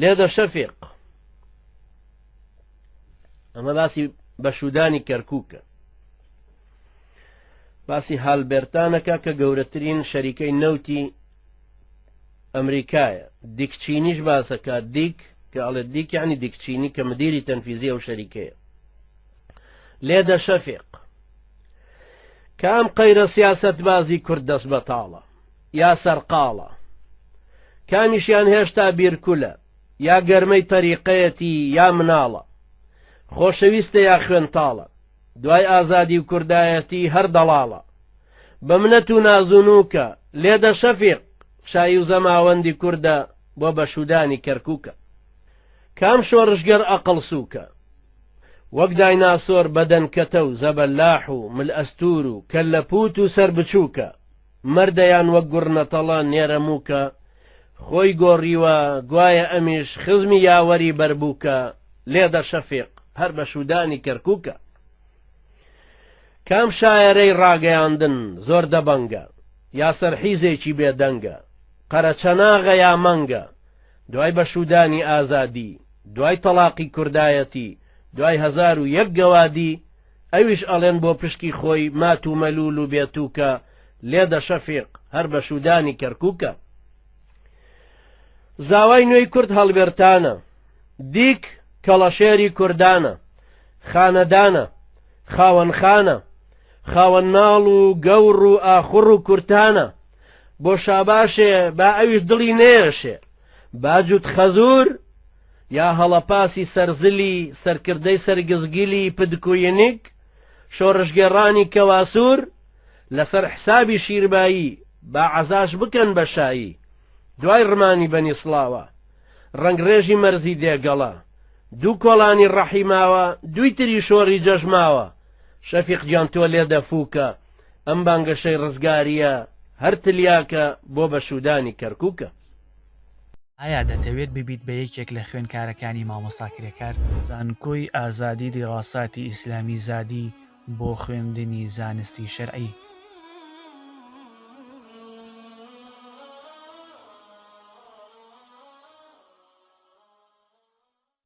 لێدە شەفیق ئەمە باسی بەشودانی کەرکووکە، باسی هالبێرتانەکە کە گەورەترین شەریکەی نەوتی ئەمریکایە. دیکچینیش باسەکە، دیک کە ئەڵێ دیک یعنی دیکچینی کە مدیری تەنفیزی ئەو شەریکەیە. لێدە شەفیق کام قەیرە سیاست بازی کورد دەست بەتاڵە یا سەرقاڵە، کامیشیان هێشتا بیرکولە یا گەرمەی تەریقەتی یا مناڵە، خۆشەویستە یا خوێنتاڵە، دوای ئازادی و کوردایەتی هەر دەڵاڵە، بە منەت و نازونووکە. لێدە شەفیق شایی و زەماوەندی کووردە بۆ بەشودانی کەرکووکە. کام شۆڕژگەر ئەقڵ سووکە وەک دایناسۆر بەدەنکەتە و زەبەلاح و ملئەستور و کەللەپوت و سەر بچووکە، مەردەیان وەک گوڕنەتەڵە نێرەمووکە، خۆی گۆڕیوە گوایە ئەمیش خزمی یاوەری بەربووکە. لێدە شەفیق هەر بەشودانی کەرکووکە. کام شایەرەی ڕاگەیاندن زۆر دەبەنگە یا سەرحیزێکی بێدەنگە، قەرەچەناغە یا مەنگە، دوای بەشودانی ئازادی، دوای تەلاقی کوردایەتی، دوای 1001 گەوادی، ئەویش ئەڵێن بۆ پشکی خۆی مات و مەلول و بێتووکە. لێدە شەفیق هەر بەشودانی کەرکووکە. زاوای نوێی کورد هەڵبێرتانە، دیک کەڵەشێری کوردانە، خانەدانە، خاوەنخانە، خاوەن ناڵ و گەور و ئاخور و کورتانە، بۆ شاباشێ با ئەویش دڵی نێشێ، باجوت خەزور یا هەڵەپاسی سەرزلی سەرکردەی سەرگزگیلی پدکوینیک، شۆڕژگێڕانی کەواسوور لەسەر حسابی شیربایی با عەزاش بکەن بەشایی، دوای ڕمانی بەنی سڵاوە ڕنگڕێژی مەرزی دێگەڵە، دوو کۆڵانی ڕەحیماوە دوی تری شۆڕی جەژماوە. شەفیق گیان تۆ لێدە فووکە ئەم بانگەشەی ڕزگاریە هەر تلیاکە بۆ بەشودانی کەرکووکە. ئایا دەتەوێت ببیت بە یەکێک لە خوێنکارەکانی مامۆستا کرێکار؟ زانکۆی ئازادی دیڕاساتی ئیسلامی زادی بۆ خوێندنی زانستی شەرعی.